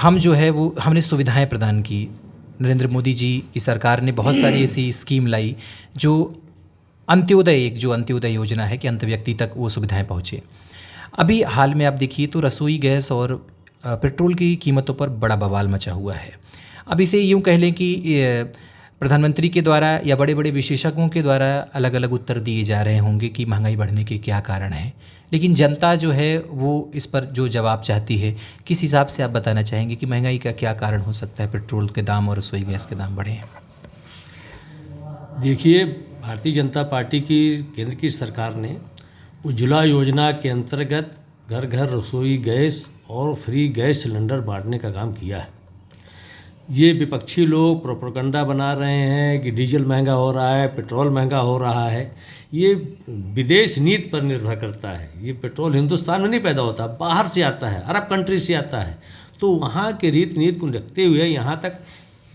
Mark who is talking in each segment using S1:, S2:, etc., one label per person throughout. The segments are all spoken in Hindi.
S1: हम जो है वो हमने सुविधाएं प्रदान की। नरेंद्र मोदी जी की सरकार ने बहुत सारी ऐसी स्कीम लाई जो अंत्योदय योजना है कि अंत व्यक्ति तक वो सुविधाएं पहुँचे। अभी हाल में आप देखिए तो रसोई गैस और पेट्रोल की कीमतों पर बड़ा बवाल मचा हुआ है। अब इसे यूँ कह लें कि प्रधानमंत्री के द्वारा या बड़े बड़े विशेषज्ञों के द्वारा अलग अलग उत्तर दिए जा रहे होंगे कि महंगाई बढ़ने के क्या कारण हैं, लेकिन जनता जो है वो इस पर जो जवाब चाहती है, किस हिसाब से आप बताना चाहेंगे कि महंगाई का क्या कारण हो सकता है, पेट्रोल के दाम और रसोई गैस के दाम बढ़े हैं?
S2: देखिए, भारतीय जनता पार्टी की केंद्र की सरकार ने उज्ज्वला योजना के अंतर्गत घर घर रसोई गैस और फ्री गैस सिलेंडर बांटने का काम किया है। ये विपक्षी लोग प्रोपेगेंडा बना रहे हैं कि डीजल महंगा हो रहा है, पेट्रोल महंगा हो रहा है। ये विदेश नीति पर निर्भर करता है। ये पेट्रोल हिंदुस्तान में नहीं पैदा होता, बाहर से आता है, अरब कंट्री से आता है। तो वहाँ के रीति नीति को रखते हुए यहाँ तक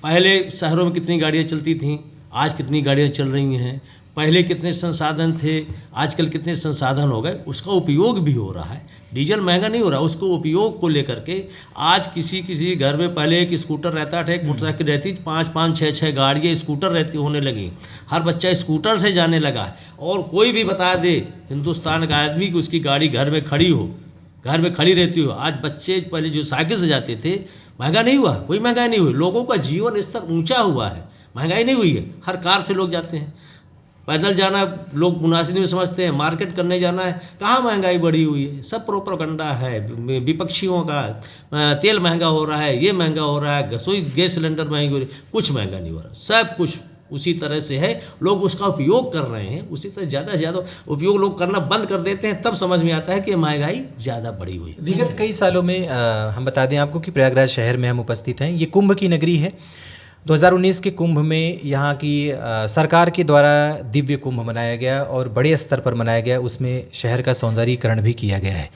S2: पहले शहरों में कितनी गाड़ियाँ चलती थीं, आज कितनी गाड़ियाँ चल रही हैं, पहले कितने संसाधन थे, आजकल कितने संसाधन हो गए, उसका उपयोग भी हो रहा है। डीजल महंगा नहीं हो रहा, उसको उपयोग को लेकर के आज किसी घर में पहले एक स्कूटर रहता था, एक मोटरसाइकिल रहती, 5-5, 6-6 गाड़ियाँ स्कूटर रहती होने लगी। हर बच्चा स्कूटर से जाने लगा है। और कोई भी बता दे हिंदुस्तान का आदमी कि उसकी गाड़ी घर में खड़ी हो, घर में खड़ी रहती हो। आज बच्चे पहले जो साइकिल से जाते थे, महंगा नहीं हुआ, कोई महंगाई नहीं हुई। लोगों का जीवन स्तर ऊँचा हुआ है, महंगाई नहीं हुई है। हर कार से लोग जाते हैं, पैदल जाना लोग मुनासिब नहीं समझते हैं, मार्केट करने जाना है, कहाँ महंगाई बढ़ी हुई है। सब प्रोपेगेंडा है विपक्षियों का। तेल महंगा हो रहा है, ये महंगा हो रहा है, रसोई गैस सिलेंडर महंगी हो रही है, कुछ महंगा नहीं हो रहा। सब कुछ उसी तरह से है, लोग उसका उपयोग कर रहे हैं। उसी तरह ज़्यादा से ज़्यादा उपयोग लोग करना बंद कर देते हैं, तब समझ में आता है कि महंगाई ज़्यादा बढ़ी हुई है।
S1: विगत कई सालों में हम बता दें आपको कि प्रयागराज शहर में हम उपस्थित हैं। ये कुंभ की नगरी है। 2019 के कुंभ में यहाँ की सरकार के द्वारा दिव्य कुंभ मनाया गया और बड़े स्तर पर मनाया गया। उसमें शहर का सौंदर्यीकरण भी किया गया है।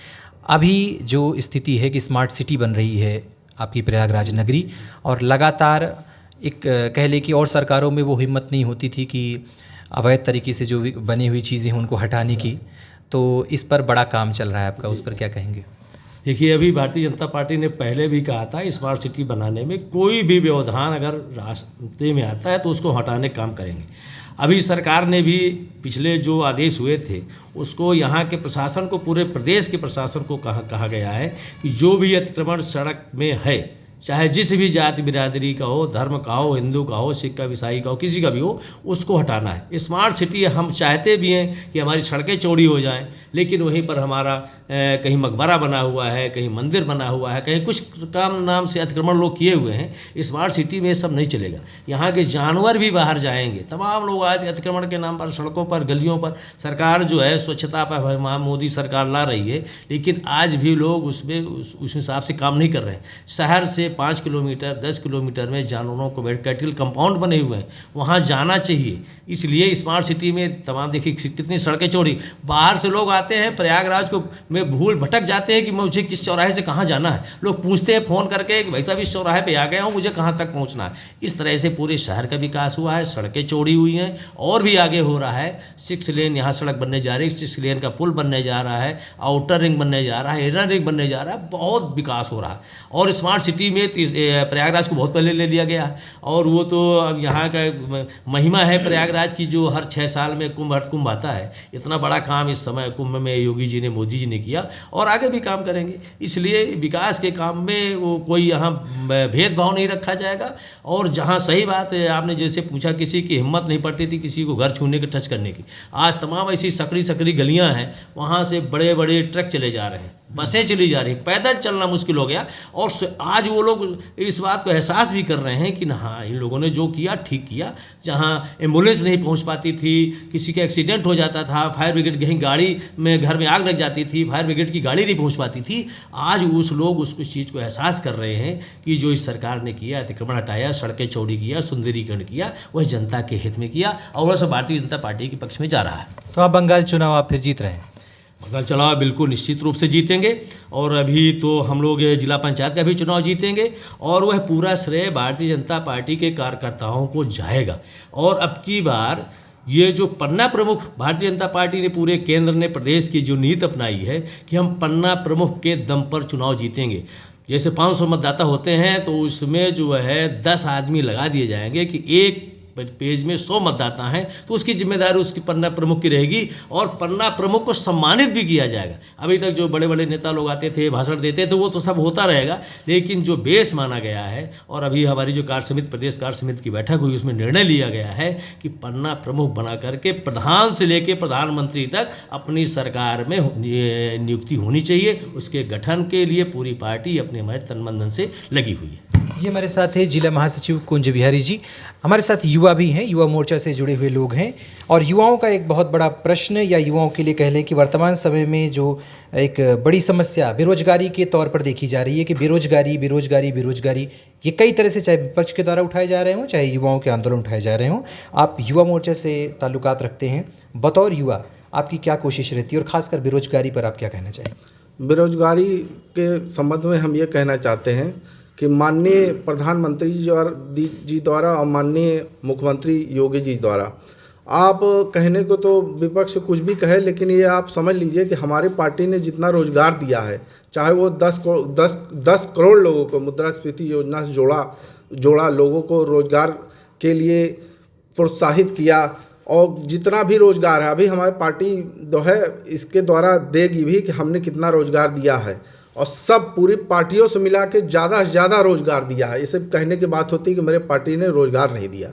S1: अभी जो स्थिति है कि स्मार्ट सिटी बन रही है आपकी प्रयागराज नगरी, और लगातार एक कह ले कि और सरकारों में वो हिम्मत नहीं होती थी कि अवैध तरीके से जो भी बनी हुई चीज़ें हैं उनको हटाने की। तो इस पर बड़ा काम चल रहा है आपका, उस पर क्या कहेंगे?
S2: देखिए, अभी भारतीय जनता पार्टी ने पहले भी कहा था स्मार्ट सिटी बनाने में कोई भी व्यवधान अगर रास्ते में आता है तो उसको हटाने का काम करेंगे। अभी सरकार ने भी पिछले जो आदेश हुए थे उसको यहाँ के प्रशासन को, पूरे प्रदेश के प्रशासन को कहा गया है कि जो भी अतिक्रमण सड़क में है, चाहे जिस भी जाति बिरादरी का हो, धर्म का हो, हिंदू का हो, सिख का, ईसाई का हो, किसी का भी हो, उसको हटाना है। स्मार्ट सिटी हम चाहते भी हैं कि हमारी सड़कें चौड़ी हो जाएं, लेकिन वहीं पर हमारा कहीं मकबरा बना हुआ है, कहीं मंदिर बना हुआ है, कहीं कुछ काम नाम से अतिक्रमण लोग किए हुए हैं। स्मार्ट सिटी में सब नहीं चलेगा। यहाँ के जानवर भी बाहर जाएंगे। तमाम लोग आज अतिक्रमण के नाम पर सड़कों पर, गलियों पर, सरकार जो है स्वच्छता पर मोदी सरकार ला रही है, लेकिन आज भी लोग उसमें उस हिसाब से काम नहीं कर रहे हैं। शहर से 5 किलोमीटर 10 किलोमीटर में जानवरों को बैठ कैटल कंपाउंड बने हुए हैं, वहाँ जाना चाहिए। इसलिए स्मार्ट सिटी में तमाम देखिए कितनी सड़कें चौड़ी। बाहर से लोग आते हैं प्रयागराज को में भूल भटक जाते हैं कि मुझे किस चौराहे से कहाँ जाना है। लोग पूछते हैं फ़ोन करके कि भाई साहब इस चौराहे पे आ गया हूँ, मुझे कहाँ तक पहुँचना है। इस तरह से पूरे शहर का विकास हुआ है, सड़कें चौड़ी हुई हैं और भी आगे हो रहा है। 6 लेन यहाँ सड़क बनने जा रही है, 6 लेन का पुल बनने जा रहा है, आउटर रिंग बनने जा रहा है, इनर रिंग बनने जा रहा है। बहुत विकास हो रहा है और स्मार्ट सिटी में प्रयागराज को बहुत पहले ले लिया गया है। और वो तो अब यहाँ का महिमा है प्रयागराज की, जो हर 6 साल में कुंभ आता है। इतना बड़ा काम इस समय कुंभ में योगी जी ने, मोदी जी ने किया और आगे भी काम करेंगे। इसलिए विकास के काम में वो कोई यहाँ भेदभाव नहीं रखा जाएगा। और जहाँ सही बात है, आपने जैसे पूछा, किसी की हिम्मत नहीं पड़ती थी किसी को घर छूने के, टच करने की। आज तमाम ऐसी सकरी गलियाँ हैं, वहाँ से बड़े बड़े ट्रक चले जा रहे हैं, बसें चली जा रही, पैदल चलना मुश्किल हो गया। और आज वो लोग इस बात को एहसास भी कर रहे हैं कि हाँ, इन लोगों ने जो किया ठीक किया। जहाँ एम्बुलेंस नहीं पहुंच पाती थी, किसी का एक्सीडेंट हो जाता था, फायर ब्रिगेड कहीं गाड़ी में, घर में आग लग जाती थी, फायर ब्रिगेड की गाड़ी नहीं पहुंच पाती थी, आज उस लोग उसको चीज़ को एहसास कर रहे हैं कि जो इस सरकार ने किया, अतिक्रमण हटाया, सड़कें चौड़ी किया, सुंदरीकरण किया, वह जनता के हित में किया और वह सब भारतीय जनता पार्टी के पक्ष में जा रहा है।
S1: तो आप बंगाल चुनाव आप फिर जीत रहे हैं?
S2: बंगाल चुनाव बिल्कुल निश्चित रूप से जीतेंगे। और अभी तो हम लोग जिला पंचायत का भी चुनाव जीतेंगे और वह पूरा श्रेय भारतीय जनता पार्टी के कार्यकर्ताओं को जाएगा। और अब की बार ये जो पन्ना प्रमुख भारतीय जनता पार्टी ने, पूरे केंद्र ने, प्रदेश की जो नीति अपनाई है कि हम पन्ना प्रमुख के दम पर चुनाव जीतेंगे, जैसे 500 मतदाता होते हैं तो उसमें जो है 10 आदमी लगा दिए जाएंगे कि एक पेज में 100 मतदाता हैं, तो उसकी जिम्मेदारी उसकी पन्ना प्रमुख की रहेगी और पन्ना प्रमुख को सम्मानित भी किया जाएगा। अभी तक जो बड़े बड़े नेता लोग आते थे, भाषण देते थे, वो तो सब होता रहेगा, लेकिन जो बेस माना गया है और अभी हमारी जो कार्य समिति, प्रदेश कार्य समिति की बैठक हुई, उसमें निर्णय लिया गया है कि पन्ना प्रमुख बना करके प्रधान से लेकर प्रधानमंत्री तक अपनी सरकार में नियुक्ति होनी चाहिए। उसके गठन के लिए पूरी पार्टी अपने मय तन मन धन से लगी हुई है।
S1: ये हमारे साथ है जिला महासचिव कुंज बिहारी जी। हमारे साथ युवा भी हैं, युवा मोर्चा से जुड़े हुए लोग हैं, और युवाओं का एक बहुत बड़ा प्रश्न, या युवाओं के लिए कह लें कि वर्तमान समय में जो एक बड़ी समस्या बेरोजगारी के तौर पर देखी जा रही है कि बेरोजगारी बेरोजगारी बेरोजगारी, ये कई तरह से चाहे विपक्ष के द्वारा उठाए जा रहे हों, चाहे युवाओं के आंदोलन उठाए जा रहे हों। आप युवा मोर्चा से ताल्लुकात रखते हैं, बतौर युवा आपकी क्या कोशिश रहती है और ख़ासकर बेरोजगारी पर आप क्या कहना चाहेंगे?
S3: बेरोजगारी के संबंध में हम ये कहना चाहते हैं कि माननीय प्रधानमंत्री जी द्वारा और माननीय मुख्यमंत्री योगी जी द्वारा, आप कहने को तो विपक्ष कुछ भी कहे, लेकिन ये आप समझ लीजिए कि हमारी पार्टी ने जितना रोजगार दिया है, चाहे वो 10 करोड़ लोगों को मुद्रास्फीति योजना से जोड़ा लोगों को रोजगार के लिए प्रोत्साहित किया, और जितना भी रोजगार है अभी हमारी पार्टी जो है इसके द्वारा देगी भी कि हमने कितना रोजगार दिया है, और सब पूरी पार्टियों से मिला के ज़्यादा से ज़्यादा रोजगार दिया है। इसे कहने की बात होती है कि मेरे पार्टी ने रोजगार नहीं दिया।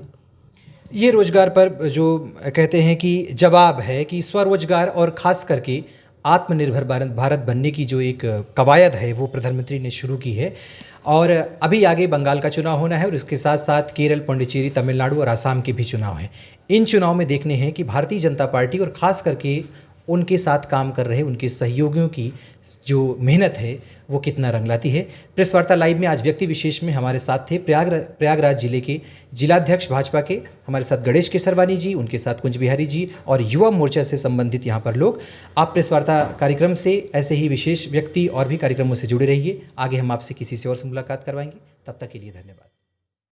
S1: ये रोजगार पर जो कहते हैं कि जवाब है कि स्वरोजगार और ख़ास करके आत्मनिर्भर भारत बनने की जो एक कवायद है वो प्रधानमंत्री ने शुरू की है, और अभी आगे बंगाल का चुनाव होना है और इसके साथ साथ केरल, पुडुचेरी, तमिलनाडु और आसाम के भी चुनाव हैं। इन चुनाव में देखने हैं कि भारतीय जनता पार्टी और ख़ास करके उनके साथ काम कर रहे उनके सहयोगियों की जो मेहनत है वो कितना रंग लाती है। प्रेस वार्ता लाइव में आज व्यक्ति विशेष में हमारे साथ थे प्रयागराज जिले के जिलाध्यक्ष भाजपा के, हमारे साथ गणेश केसरवानी जी, उनके साथ कुंज बिहारी जी और युवा मोर्चा से संबंधित यहाँ पर लोग। आप प्रेस वार्ता कार्यक्रम से ऐसे ही विशेष व्यक्ति और भी कार्यक्रमों से जुड़े रहिए। आगे हम आपसे किसी से और से मुलाकात करवाएंगे। तब तक के लिए धन्यवाद।